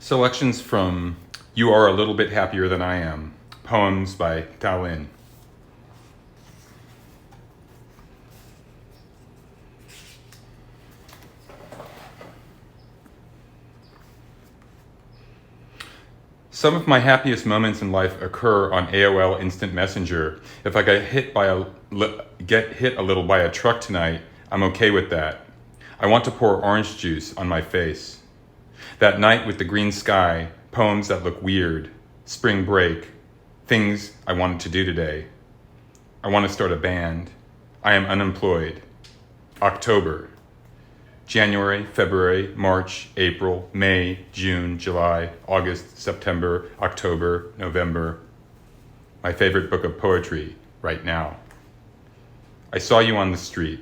Selections from You Are a Little Bit Happier Than I Am, poems by Tao Lin. Some of my happiest moments in life occur on AOL Instant Messenger. If I get hit a little by a truck tonight, I'm okay with that. I want to pour orange juice on my face. That night with the green sky, poems that look weird, spring break, things I wanted to do today. I want to start a band. I am unemployed. October. January, February, March, April, May, June, July, August, September, October, November. My favorite book of poetry right now. I saw you on the street.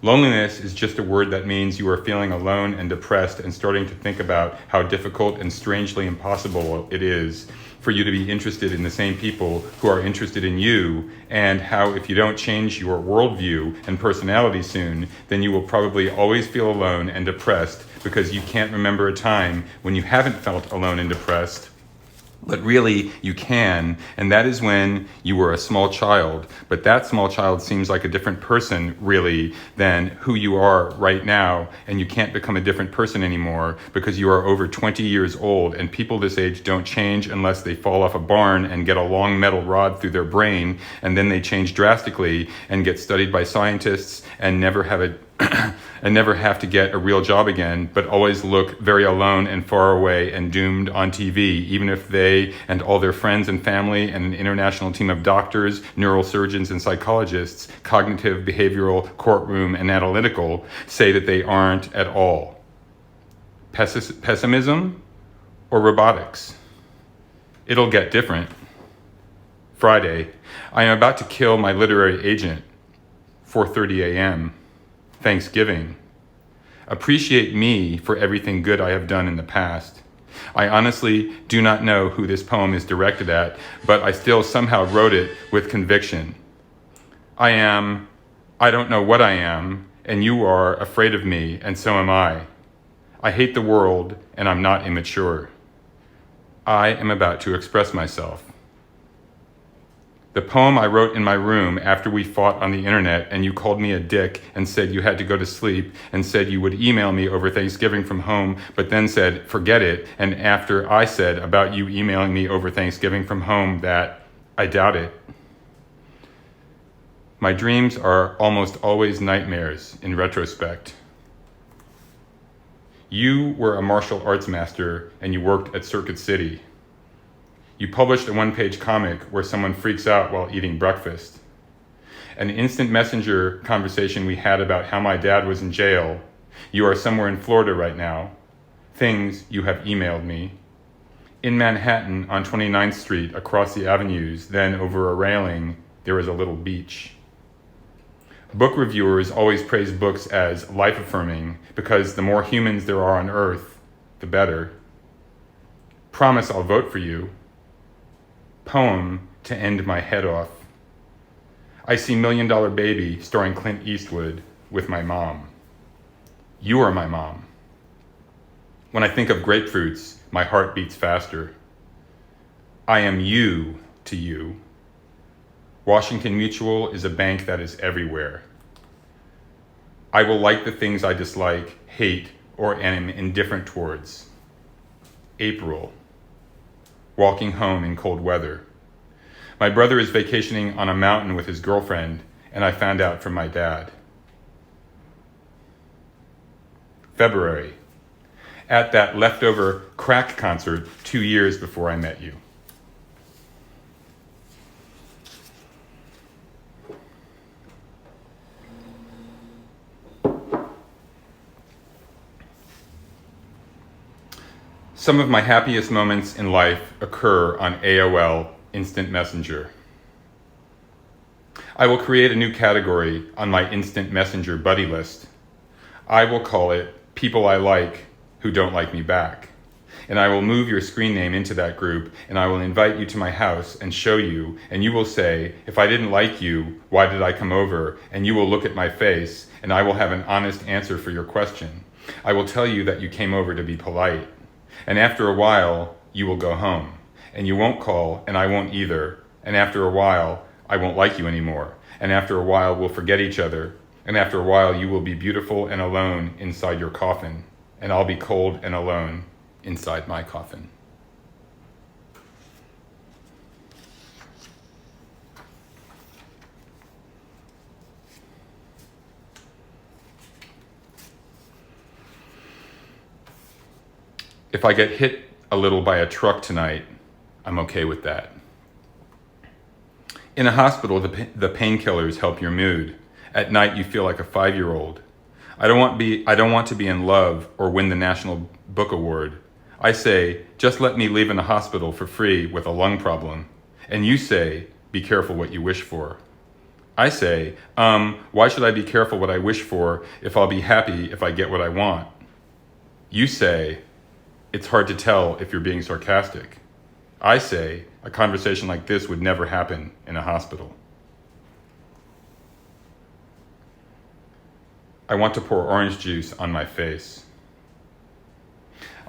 Loneliness is just a word that means you are feeling alone and depressed and starting to think about how difficult and strangely impossible it is for you to be interested in the same people who are interested in you, and how if you don't change your worldview and personality soon, then you will probably always feel alone and depressed because you can't remember a time when you haven't felt alone and depressed. But really, you can, and that is when you were a small child. But that small child seems like a different person, really, than who you are right now, and you can't become a different person anymore because you are over 20 years old, and people this age don't change unless they fall off a barn and get a long metal rod through their brain, and then they change drastically and get studied by scientists and never have to get a real job again, but always look very alone and far away and doomed on TV, even if they and all their friends and family and an international team of doctors, neurosurgeons, and psychologists, cognitive, behavioral, courtroom, and analytical, say that they aren't at all. Pessimism or robotics? It'll get different. Friday, I am about to kill my literary agent. 4:30 a.m. Thanksgiving. Appreciate me for everything good I have done in the past. I honestly do not know who this poem is directed at, but I still somehow wrote it with conviction. I don't know what I am, and you are afraid of me, and so am I. I hate the world, and I'm not immature. I am about to express myself. The poem I wrote in my room after we fought on the internet and you called me a dick and said you had to go to sleep and said you would email me over Thanksgiving from home, but then said, forget it. And after I said about you emailing me over Thanksgiving from home that I doubt it. My dreams are almost always nightmares in retrospect. You were a martial arts master and you worked at Circuit City. You published a one-page comic where someone freaks out while eating breakfast. An instant messenger conversation we had about how my dad was in jail. You are somewhere in Florida right now. Things you have emailed me. In Manhattan on 29th Street across the avenues, then over a railing, there is a little beach. Book reviewers always praise books as life-affirming because the more humans there are on Earth, the better. Promise I'll vote for you. Poem to end my head off. I see $1 Million Baby starring Clint Eastwood with my mom. You are my mom. When I think of grapefruits, my heart beats faster. I am you to you. Washington Mutual is a bank that is everywhere. I will like the things I dislike, hate, or am indifferent towards. April. Walking home in cold weather. My brother is vacationing on a mountain with his girlfriend, and I found out from my dad. February. At that leftover crack concert 2 years before I met you. Some of my happiest moments in life occur on AOL Instant Messenger. I will create a new category on my Instant Messenger buddy list. I will call it People I Like Who Don't Like Me Back. And I will move your screen name into that group, and I will invite you to my house and show you, and you will say, if I didn't like you, why did I come over? And you will look at my face, and I will have an honest answer for your question. I will tell you that you came over to be polite. And after a while, you will go home. And you won't call, and I won't either. And after a while, I won't like you anymore. And after a while, we'll forget each other. And after a while, you will be beautiful and alone inside your coffin. And I'll be cold and alone inside my coffin. If I get hit a little by a truck tonight, I'm okay with that. In a hospital, the painkillers help your mood. At night, you feel like a 5-year-old. I don't want to be in love or win the National Book Award. I say, just let me leave in the hospital for free with a lung problem. And you say, be careful what you wish for. I say, why should I be careful what I wish for if I'll be happy if I get what I want? You say, it's hard to tell if you're being sarcastic. I say, a conversation like this would never happen in a hospital. I want to pour orange juice on my face.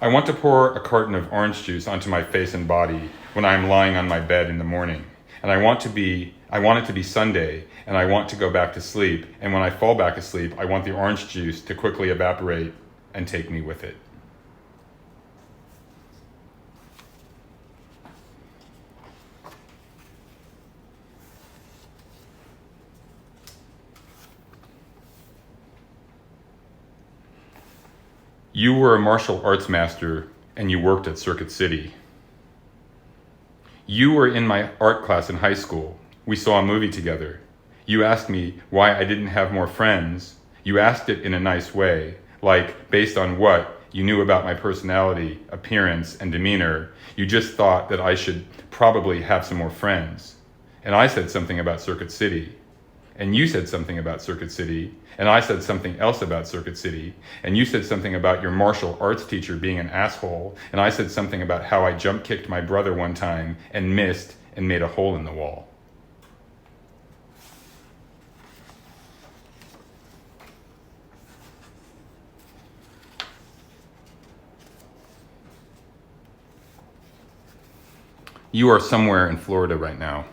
I want to pour a carton of orange juice onto my face and body when I am lying on my bed in the morning. And I want it to be Sunday, and I want to go back to sleep. And when I fall back asleep, I want the orange juice to quickly evaporate and take me with it. You were a martial arts master and you worked at Circuit City. You were in my art class in high school. We saw a movie together. You asked me why I didn't have more friends. You asked it in a nice way, like based on what you knew about my personality, appearance, and demeanor. You just thought that I should probably have some more friends. And I said something about Circuit City. And you said something about Circuit City, and I said something else about Circuit City, and you said something about your martial arts teacher being an asshole, and I said something about how I jump kicked my brother one time and missed and made a hole in the wall. You are somewhere in Florida right now.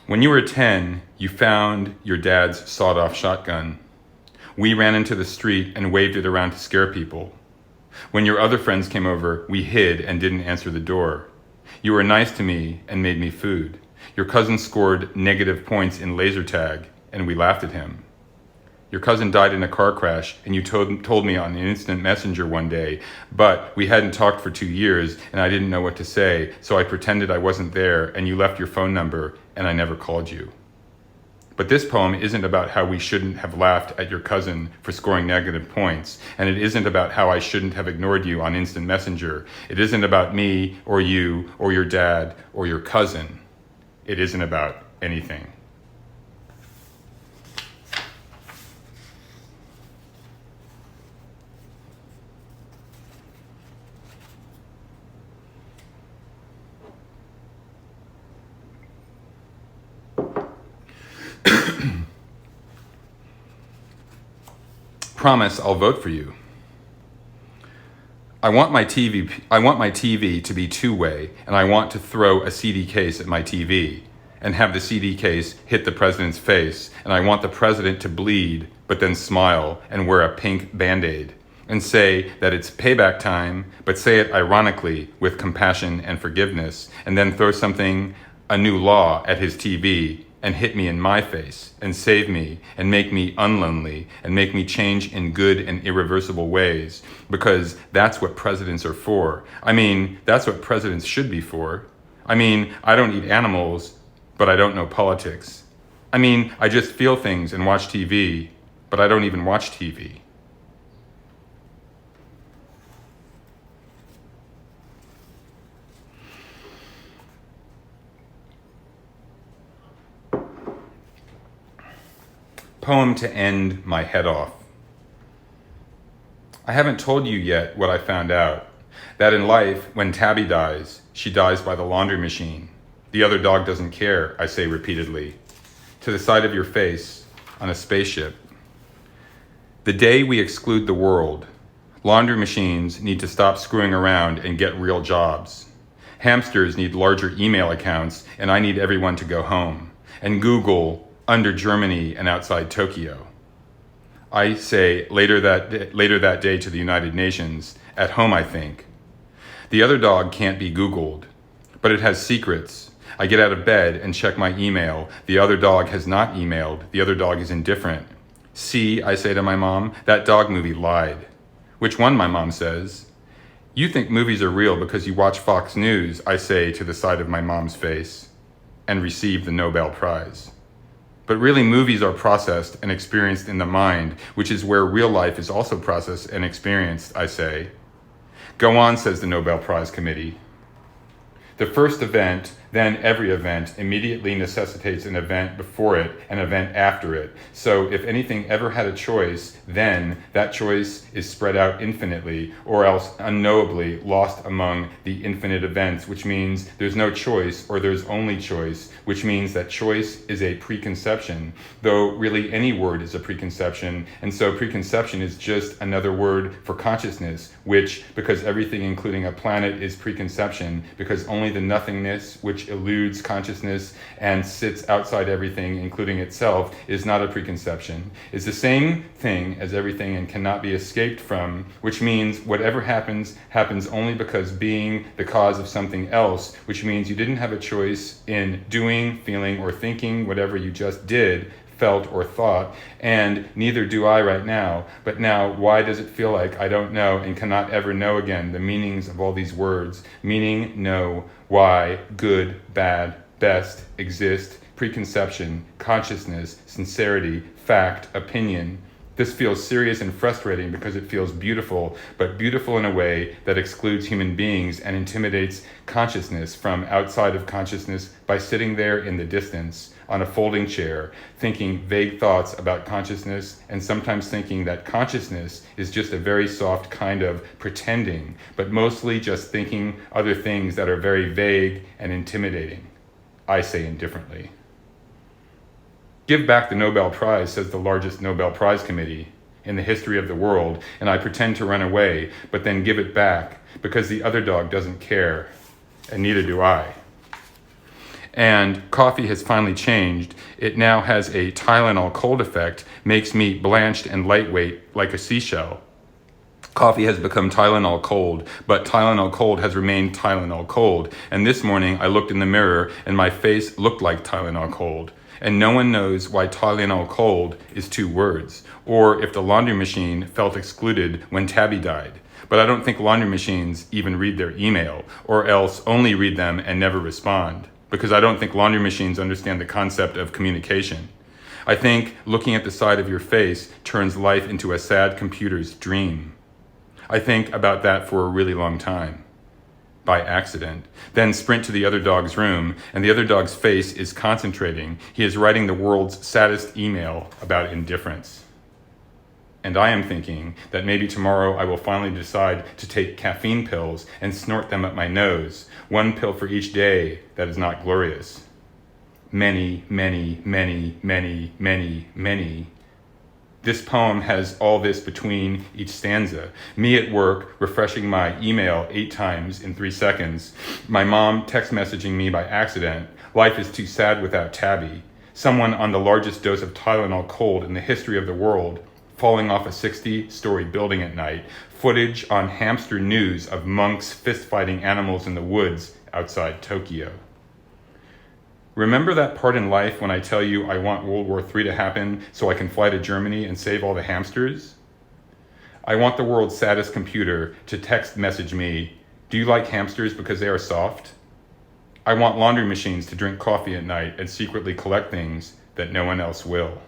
When you were 10, you found your dad's sawed-off shotgun. We ran into the street and waved it around to scare people. When your other friends came over, we hid and didn't answer the door. You were nice to me and made me food. Your cousin scored negative points in laser tag, and we laughed at him. Your cousin died in a car crash, and you told me on the instant messenger one day, but we hadn't talked for 2 years, and I didn't know what to say, so I pretended I wasn't there, and you left your phone number, and I never called you. But this poem isn't about how we shouldn't have laughed at your cousin for scoring negative points, and it isn't about how I shouldn't have ignored you on instant messenger. It isn't about me, or you, or your dad, or your cousin. It isn't about anything. Promise I'll vote for you. I want my TV to be two-way, and I want to throw a CD case at my TV and have the CD case hit the president's face, and I want the president to bleed but then smile and wear a pink Band-Aid and say that it's payback time, but say it ironically with compassion and forgiveness, and then throw a new law at his TV and hit me in my face and save me and make me unlonely and make me change in good and irreversible ways, because that's what presidents are for. I mean, that's what presidents should be for. I mean, I don't eat animals, but I don't know politics. I mean, I just feel things and watch TV, but I don't even watch TV. Poem to end my head off. I haven't told you yet what I found out. That in life, when Tabby dies, she dies by the laundry machine. The other dog doesn't care, I say repeatedly. To the side of your face, on a spaceship. The day we exclude the world, Laundry machines need to stop screwing around and get real jobs. Hamsters need larger email accounts, and I need everyone to go home. And Google under Germany and outside Tokyo. I say later that day to the United Nations, at home I think. The other dog can't be Googled, but it has secrets. I get out of bed and check my email. The other dog has not emailed. The other dog is indifferent. See, I say to my mom, that dog movie lied. Which one, my mom says. You think movies are real because you watch Fox News, I say to the side of my mom's face, and receive the Nobel Prize. But really, movies are processed and experienced in the mind, which is where real life is also processed and experienced, I say. Go on, says the Nobel Prize Committee. The first event, then every event, immediately necessitates an event before it, an event after it. So if anything ever had a choice, then that choice is spread out infinitely, or else unknowably lost among the infinite events, which means there's no choice, or there's only choice, which means that choice is a preconception, though really any word is a preconception, and so preconception is just another word for consciousness, which, because everything including a planet is preconception, because only the nothingness which eludes consciousness and sits outside everything, including itself, is not a preconception, is the same thing as everything and cannot be escaped from, which means whatever happens, happens only because being the cause of something else, which means you didn't have a choice in doing, feeling, or thinking whatever you just did, felt, or thought, and neither do I right now. But now, why does it feel like I don't know and cannot ever know again the meanings of all these words? Meaning, know, why, good, bad, best, exist, preconception, consciousness, sincerity, fact, opinion. This feels serious and frustrating because it feels beautiful, but beautiful in a way that excludes human beings and intimidates consciousness from outside of consciousness by sitting there in the distance on a folding chair, thinking vague thoughts about consciousness, and sometimes thinking that consciousness is just a very soft kind of pretending, but mostly just thinking other things that are very vague and intimidating. I say indifferently. Give back the Nobel Prize, says the largest Nobel Prize committee in the history of the world, and I pretend to run away, but then give it back because the other dog doesn't care, and neither do I. And coffee has finally changed. It now has a Tylenol cold effect, makes me blanched and lightweight like a seashell. Coffee has become Tylenol cold, but Tylenol cold has remained Tylenol cold. And this morning I looked in the mirror and my face looked like Tylenol cold. And no one knows why Tylenol cold is 2 words, or if the laundry machine felt excluded when Tabby died. But I don't think laundry machines even read their email, or else only read them and never respond, because I don't think laundry machines understand the concept of communication. I think looking at the side of your face turns life into a sad computer's dream. I think about that for a really long time. By accident. Then sprint to the other dog's room, and the other dog's face is concentrating. He is writing the world's saddest email about indifference. And I am thinking that maybe tomorrow I will finally decide to take caffeine pills and snort them up my nose, 1 pill for each day that is not glorious. Many, many, many, many, many, many. This poem has all this between each stanza. Me at work, refreshing my email 8 times in 3 seconds. My mom text messaging me by accident. Life is too sad without Tabby. Someone on the largest dose of Tylenol cold in the history of the world, falling off a 60-story building at night. Footage on hamster news of monks fist-fighting animals in the woods outside Tokyo. Remember that part in life when I tell you I want World War III to happen so I can fly to Germany and save all the hamsters? I want the world's saddest computer to text message me, do you like hamsters because they are soft? I want laundry machines to drink coffee at night and secretly collect things that no one else will.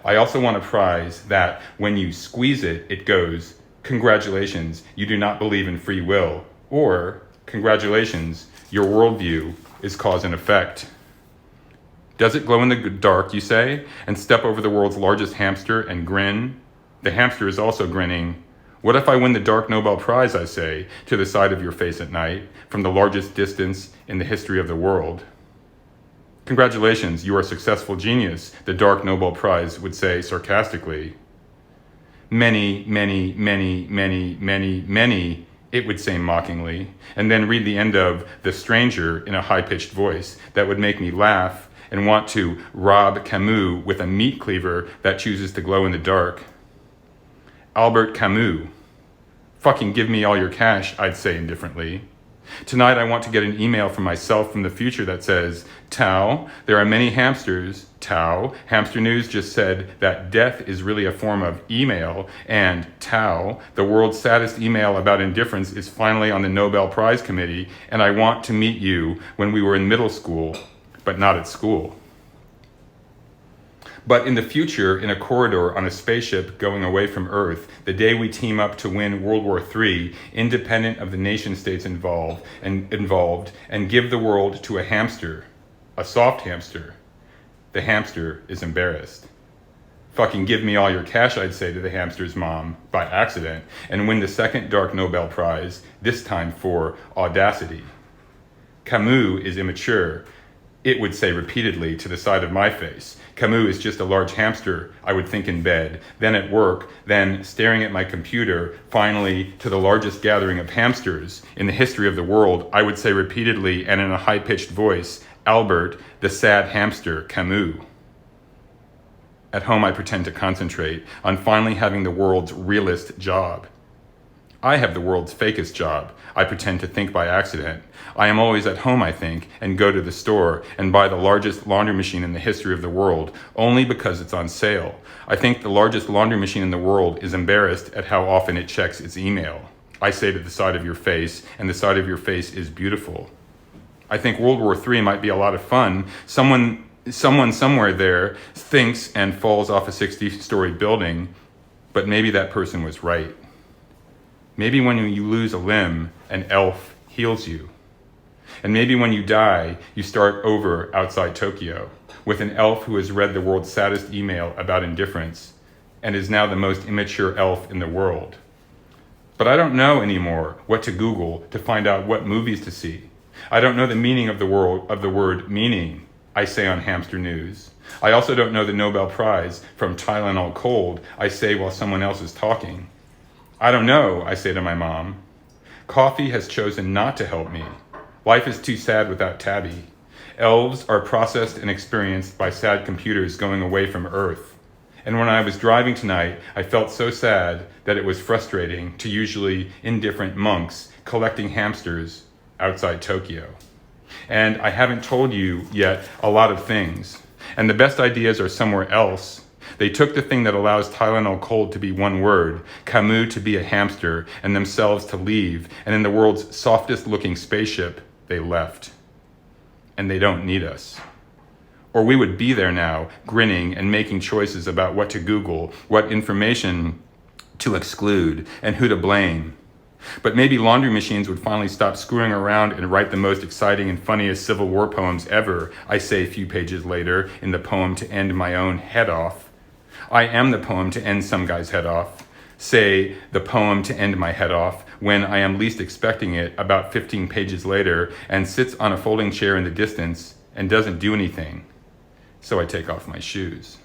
I also want a prize that, when you squeeze it, it goes, congratulations, you do not believe in free will, or congratulations, your worldview is cause and effect. Does it glow in the dark, you say, and step over the world's largest hamster and grin? The hamster is also grinning. What if I win the Dark Nobel Prize, I say, to the side of your face at night, from the largest distance in the history of the world? Congratulations, you are a successful genius, the Dark Nobel Prize would say sarcastically. Many, many, many, many, many, many, it would say mockingly, and then read the end of The Stranger in a high-pitched voice that would make me laugh and want to rob Camus with a meat cleaver that chooses to glow in the dark. Albert Camus. Fucking give me all your cash, I'd say indifferently. Tonight I want to get an email from myself from the future that says, Tao, there are many hamsters. Tao, Hamster News just said that death is really a form of email. And Tao, the world's saddest email about indifference is finally on the Nobel Prize Committee, and I want to meet you when we were in middle school, but not at school. But in the future, in a corridor on a spaceship going away from Earth, the day we team up to win World War III, independent of the nation states involved, and give the world to a hamster, a soft hamster, the hamster is embarrassed. Fucking give me all your cash, I'd say to the hamster's mom, by accident, and win the second Dark Nobel Prize, this time for audacity. Camus is immature, it would say repeatedly to the side of my face. Camus is just a large hamster, I would think in bed, then at work, then staring at my computer, finally to the largest gathering of hamsters in the history of the world, I would say repeatedly and in a high-pitched voice, Albert, the sad hamster, Camus. At home, I pretend to concentrate on finally having the world's realest job. I have the world's fakest job. I pretend to think by accident. I am always at home, I think, and go to the store and buy the largest laundry machine in the history of the world, only because it's on sale. I think the largest laundry machine in the world is embarrassed at how often it checks its email. I say to the side of your face, and the side of your face is beautiful. I think World War III might be a lot of fun. Someone somewhere there thinks and falls off a 60-story building, but maybe that person was right. Maybe when you lose a limb, an elf heals you. And maybe when you die, you start over outside Tokyo with an elf who has read the world's saddest email about indifference and is now the most immature elf in the world. But I don't know anymore what to Google to find out what movies to see. I don't know the meaning of the word meaning, I say on Hamster News. I also don't know the Nobel Prize from Tylenol Cold, I say while someone else is talking. I don't know, I say to my mom. Coffee has chosen not to help me. Life is too sad without Tabby. Elves are processed and experienced by sad computers going away from Earth. And when I was driving tonight, I felt so sad that it was frustrating to usually indifferent monks collecting hamsters outside Tokyo. And I haven't told you yet a lot of things. And the best ideas are somewhere else. They took the thing that allows Tylenol Cold to be one word, Camus to be a hamster, and themselves to leave, and in the world's softest looking spaceship, they left. And they don't need us. Or we would be there now, grinning and making choices about what to Google, what information to exclude, and who to blame. But maybe laundry machines would finally stop screwing around and write the most exciting and funniest Civil War poems ever, I say a few pages later in the poem To End My Own Head Off. I am the poem to end some guy's head off. Say the poem to end my head off when I am least expecting it about 15 pages later and sits on a folding chair in the distance and doesn't do anything. So I take off my shoes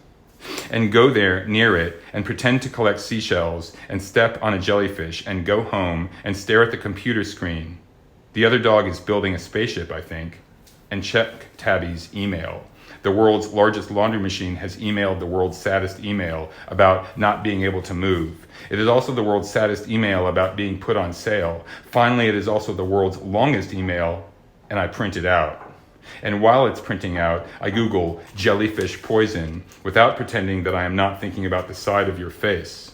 and go there near it and pretend to collect seashells and step on a jellyfish and go home and stare at the computer screen. The other dog is building a spaceship, I think, and check Tabby's email. The world's largest laundry machine has emailed the world's saddest email about not being able to move. It is also the world's saddest email about being put on sale. Finally, it is also the world's longest email, and I print it out. And while it's printing out, I Google jellyfish poison without pretending that I am not thinking about the side of your face.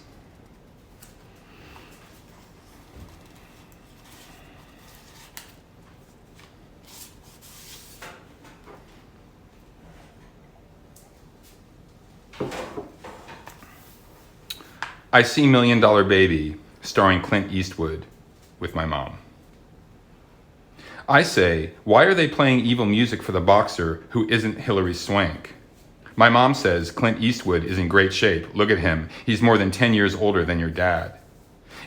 I see $1 Million Baby, starring Clint Eastwood, with my mom. I say, why are they playing evil music for the boxer who isn't Hilary Swank? My mom says Clint Eastwood is in great shape. Look at him. He's more than 10 years older than your dad.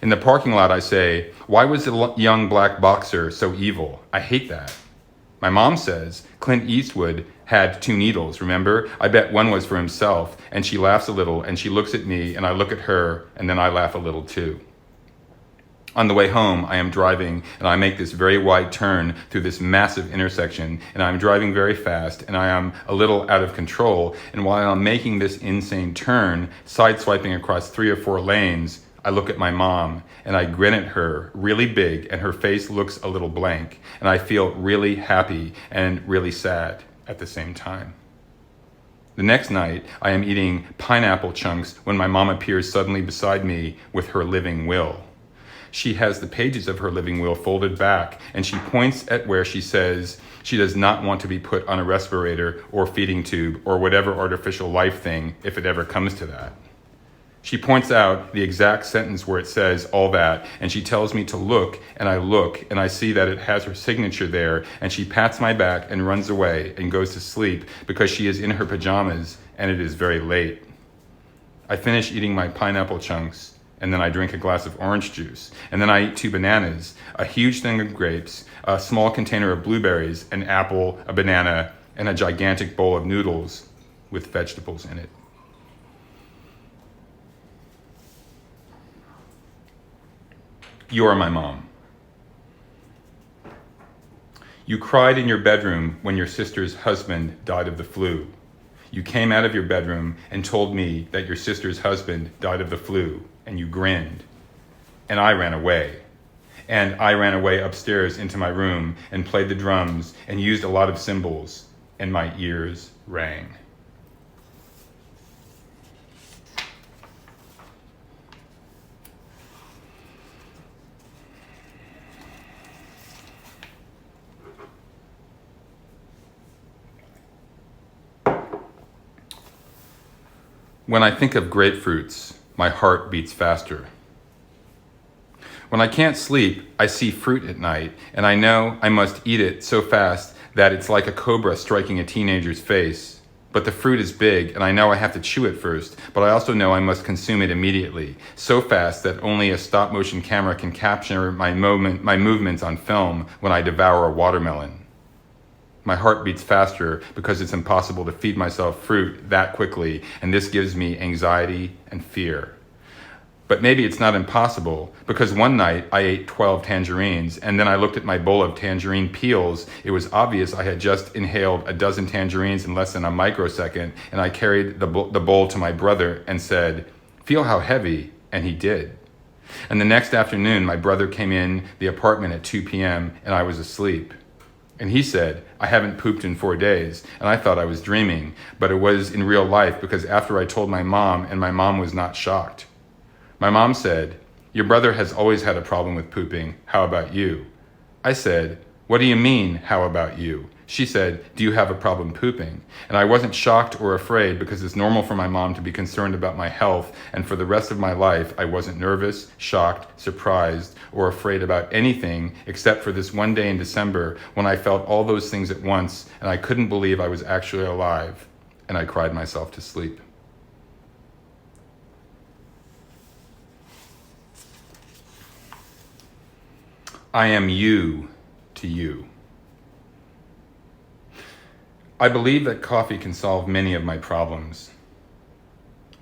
In the parking lot, I say, why was the young black boxer so evil? I hate that. My mom says Clint Eastwood had 2 needles, remember? I bet one was for himself, and she laughs a little, and she looks at me, and I look at her, and then I laugh a little too. On the way home, I am driving, and I make this very wide turn through this massive intersection, and I'm driving very fast, and I am a little out of control, and while I'm making this insane turn, sideswiping across 3 or 4 lanes, I look at my mom, and I grin at her really big, and her face looks a little blank, and I feel really happy and really sad at the same time. The next night, I am eating pineapple chunks when my mom appears suddenly beside me with her living will. She has the pages of her living will folded back, and she points at where she says she does not want to be put on a respirator or feeding tube or whatever artificial life thing if it ever comes to that. She points out the exact sentence where it says all that, and she tells me to look, and I see that it has her signature there, and she pats my back and runs away and goes to sleep because she is in her pajamas and it is very late. I finish eating my pineapple chunks, and then I drink a glass of orange juice, and then I eat 2 bananas, a huge thing of grapes, a small container of blueberries, an apple, a banana, and a gigantic bowl of noodles with vegetables in it. You are my mom. You cried in your bedroom when your sister's husband died of the flu. You came out of your bedroom and told me that your sister's husband died of the flu, and you grinned. And I ran away. And I ran away upstairs into my room and played the drums and used a lot of cymbals, and my ears rang. When I think of grapefruits, my heart beats faster. When I can't sleep, I see fruit at night, and I know I must eat it so fast that it's like a cobra striking a teenager's face. But the fruit is big, and I know I have to chew it first, but I also know I must consume it immediately, so fast that only a stop-motion camera can capture my movements on film when I devour a watermelon. My heart beats faster because it's impossible to feed myself fruit that quickly, and this gives me anxiety and fear. But maybe it's not impossible, because one night I ate 12 tangerines, and then I looked at my bowl of tangerine peels. It was obvious I had just inhaled a dozen tangerines in less than a microsecond, and I carried the bowl to my brother and said, "Feel how heavy," and he did. And the next afternoon, my brother came in the apartment at 2 p.m., and I was asleep. And he said, "I haven't pooped in 4 days," and I thought I was dreaming, but it was in real life because after I told my mom, and my mom was not shocked. My mom said, "Your brother has always had a problem with pooping. How about you?" I said, "What do you mean, how about you?" She said, "Do you have a problem pooping?" And I wasn't shocked or afraid because it's normal for my mom to be concerned about my health, and for the rest of my life, I wasn't nervous, shocked, surprised, or afraid about anything except for this one day in December when I felt all those things at once, and I couldn't believe I was actually alive, and I cried myself to sleep. I am you to you. I believe that coffee can solve many of my problems.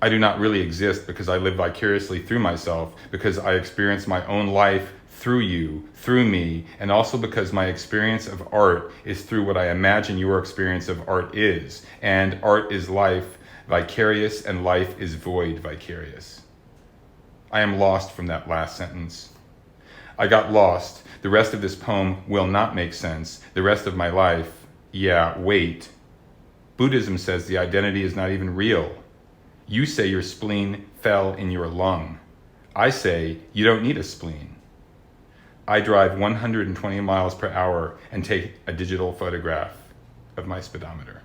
I do not really exist because I live vicariously through myself, because I experience my own life through you, through me, and also because my experience of art is through what I imagine your experience of art is. And art is life vicarious, and life is void vicarious. I am lost from that last sentence. I got lost. The rest of this poem will not make sense. The rest of my life, yeah, wait. Buddhism says the identity is not even real. You say your spleen fell in your lung. I say you don't need a spleen. I drive 120 miles per hour and take a digital photograph of my speedometer.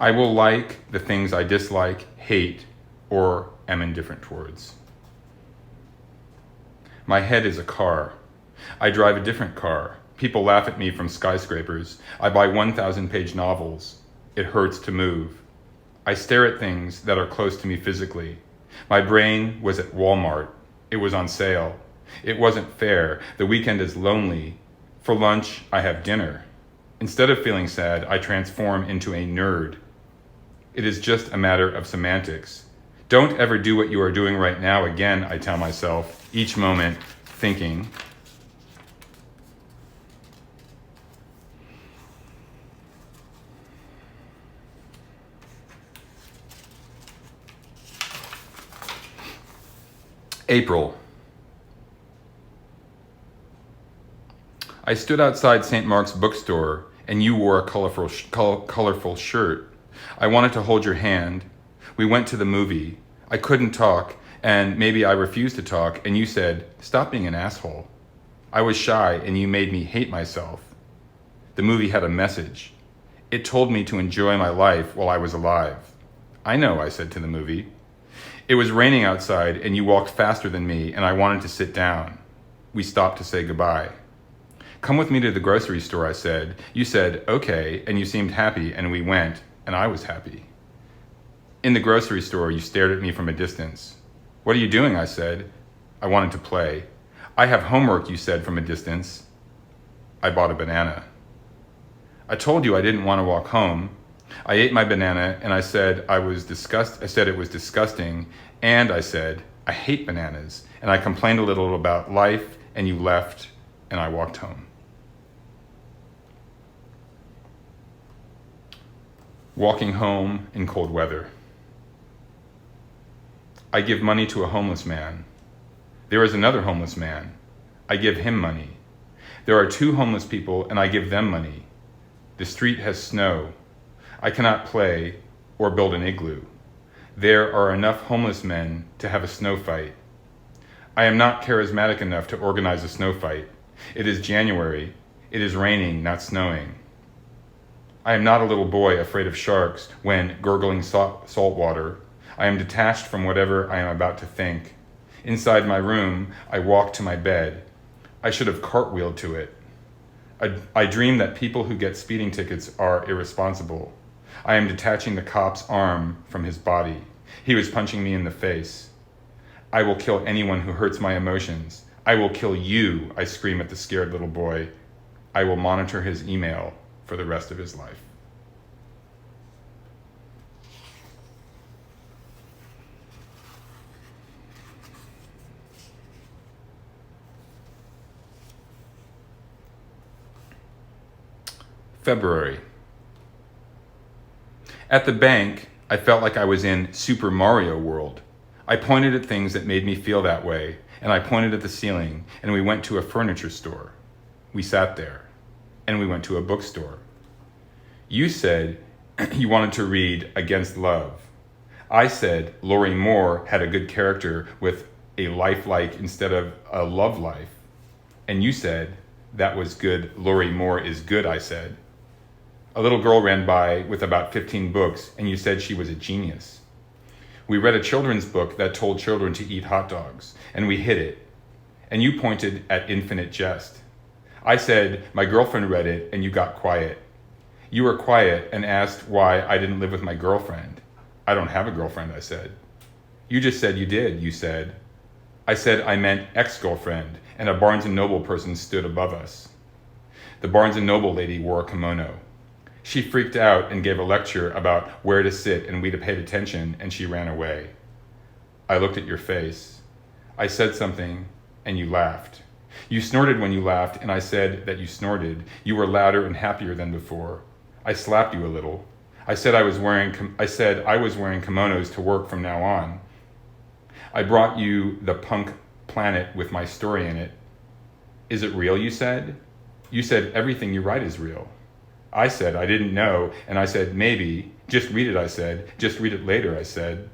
I will like the things I dislike, hate, or am indifferent towards. My head is a car. I drive a different car. People laugh at me from skyscrapers. I buy 1,000-page novels. It hurts to move. I stare at things that are close to me physically. My brain was at Walmart. It was on sale. It wasn't fair. The weekend is lonely. For lunch, I have dinner. Instead of feeling sad, I transform into a nerd. It is just a matter of semantics. Don't ever do what you are doing right now again, I tell myself, each moment thinking. April. I stood outside St. Mark's bookstore and you wore a colorful shirt. I wanted to hold your hand. We went to the movie. I couldn't talk, and maybe I refused to talk, and you said, "Stop being an asshole." I was shy and you made me hate myself. The movie had a message. It told me to enjoy my life while I was alive. I know, I said to the movie. It was raining outside and you walked faster than me and I wanted to sit down. We stopped to say goodbye. Come with me to the grocery store, I said. You said, okay, and you seemed happy and we went, and I was happy. In the grocery store, you stared at me from a distance. What are you doing, I said. I wanted to play. I have homework, you said from a distance. I bought a banana. I told you I didn't want to walk home. I ate my banana and I said it was disgusting, and I said I hate bananas, and I complained a little about life, and you left and I walked home. Walking home in cold weather. I give money to a homeless man. There is another homeless man. I give him money. There are two homeless people and I give them money. The street has snow. I cannot play or build an igloo. There are enough homeless men to have a snow fight. I am not charismatic enough to organize a snow fight. It is January. It is raining, not snowing. I am not a little boy afraid of sharks when gurgling salt water. I am detached from whatever I am about to think. Inside my room, I walk to my bed. I should have cartwheeled to it. I dream that people who get speeding tickets are irresponsible. I am detaching the cop's arm from his body. He was punching me in the face. I will kill anyone who hurts my emotions. I will kill you, I scream at the scared little boy. I will monitor his email for the rest of his life. February. At the bank, I felt like I was in Super Mario World. I pointed at things that made me feel that way, and I pointed at the ceiling, and we went to a furniture store. We sat there, and we went to a bookstore. You said you wanted to read Against Love. I said Lori Moore had a good character with a lifelike instead of a love life. And you said that was good. Lori Moore is good, I said. A little girl ran by with about 15 books, and you said she was a genius. We read a children's book that told children to eat hot dogs, and we hid it. And you pointed at Infinite Jest. I said my girlfriend read it, and you got quiet. You were quiet and asked why I didn't live with my girlfriend. I don't have a girlfriend, I said. You just said you did, you said. I said I meant ex-girlfriend, and a Barnes & Noble person stood above us. The Barnes & Noble lady wore a kimono. She freaked out and gave a lecture about where to sit, and we paid attention, and she ran away. I looked at your face. I said something, and you laughed. You snorted when you laughed, and I said that you snorted. You were louder and happier than before. I slapped you a little. I said I was wearing kimonos to work from now on. I brought you the punk planet with my story in it. Is it real, you said? You said everything you write is real. I said I didn't know, and I said maybe. Just read it, I said. Just read it later, I said.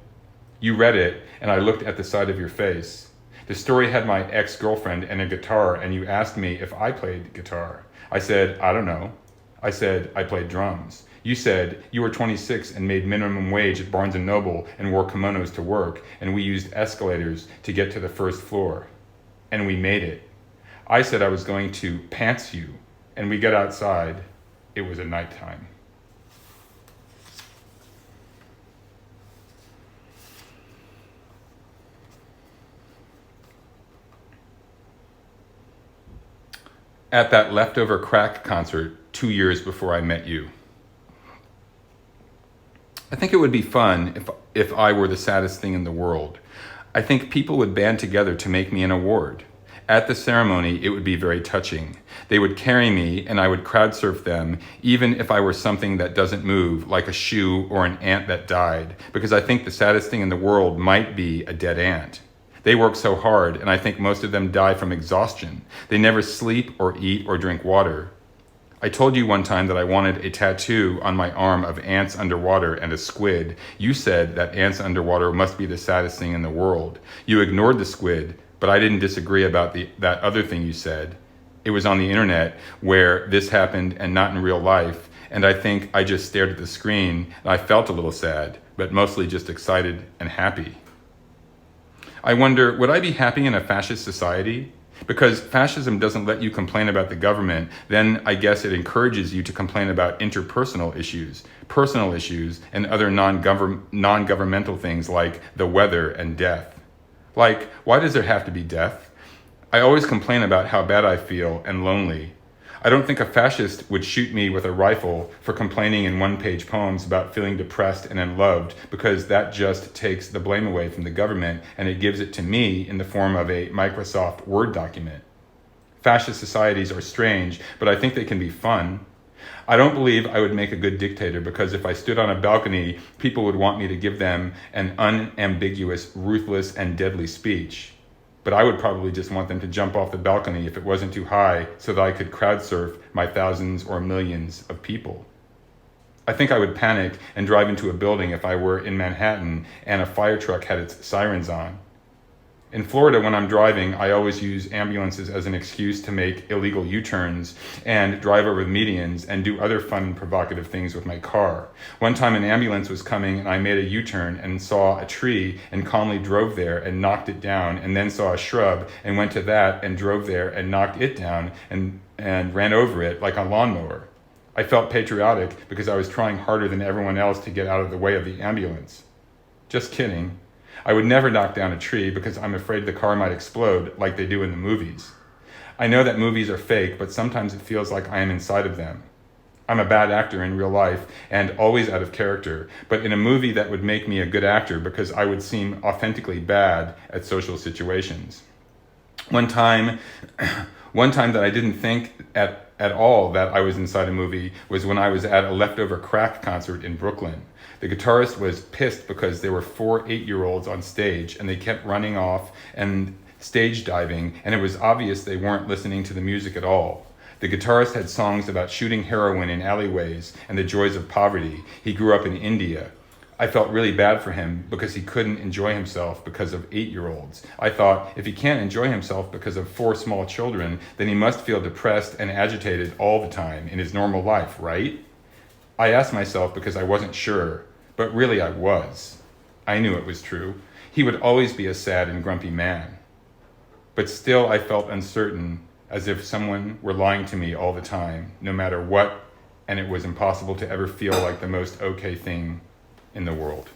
You read it, and I looked at the side of your face. The story had my ex-girlfriend and a guitar, and you asked me if I played guitar. I said, I don't know. I said, I played drums. You said you were 26 and made minimum wage at Barnes & Noble and wore kimonos to work, and we used escalators to get to the first floor. And we made it. I said I was going to pants you, and we got outside. It was a nighttime. at that leftover crack concert 2 years before I met you. I think it would be fun if I were the saddest thing in the world. I think people would band together to make me an award. At the ceremony, it would be very touching. They would carry me and I would crowd surf them, even if I were something that doesn't move, like a shoe or an ant that died, because I think the saddest thing in the world might be a dead ant. They work so hard, and I think most of them die from exhaustion. They never sleep or eat or drink water. I told you one time that I wanted a tattoo on my arm of ants underwater and a squid. You said that ants underwater must be the saddest thing in the world. You ignored the squid, but I didn't disagree about that other thing you said. It was on the internet where this happened and not in real life, and I think I just stared at the screen and I felt a little sad, but mostly just excited and happy. I wonder, would I be happy in a fascist society? Because fascism doesn't let you complain about the government, then I guess it encourages you to complain about interpersonal issues, personal issues, and other non-governmental things like the weather and death. Like, why does there have to be death? I always complain about how bad I feel and lonely. I don't think a fascist would shoot me with a rifle for complaining in one-page poems about feeling depressed and unloved, because that just takes the blame away from the government and it gives it to me in the form of a Microsoft Word document. Fascist societies are strange, but I think they can be fun. I don't believe I would make a good dictator, because if I stood on a balcony, people would want me to give them an unambiguous, ruthless, and deadly speech. But I would probably just want them to jump off the balcony if it wasn't too high so that I could crowd surf my thousands or millions of people. I think I would panic and drive into a building if I were in Manhattan and a fire truck had its sirens on. In Florida, when I'm driving, I always use ambulances as an excuse to make illegal U-turns and drive over the medians and do other fun and provocative things with my car. One time an ambulance was coming and I made a U-turn and saw a tree and calmly drove there and knocked it down, and then saw a shrub and went to that and drove there and knocked it down and ran over it like a lawnmower. I felt patriotic because I was trying harder than everyone else to get out of the way of the ambulance. Just kidding. I would never knock down a tree because I'm afraid the car might explode like they do in the movies. I know that movies are fake, but sometimes it feels like I am inside of them. I'm a bad actor in real life and always out of character, but in a movie that would make me a good actor because I would seem authentically bad at social situations. One time that I didn't think at all that I was inside a movie was when I was at a leftover crack concert in Brooklyn. The guitarist was pissed because there were 4 8-year-olds on stage and they kept running off and stage diving, and it was obvious they weren't listening to the music at all. The guitarist had songs about shooting heroin in alleyways and the joys of poverty. He grew up in India. I felt really bad for him because he couldn't enjoy himself because of 8-year-olds. I thought, if he can't enjoy himself because of 4 small children, then he must feel depressed and agitated all the time in his normal life, right? I asked myself because I wasn't sure, but really I was. I knew it was true. He would always be a sad and grumpy man. But still I felt uncertain, as if someone were lying to me all the time, no matter what, and it was impossible to ever feel like the most okay thing in the world.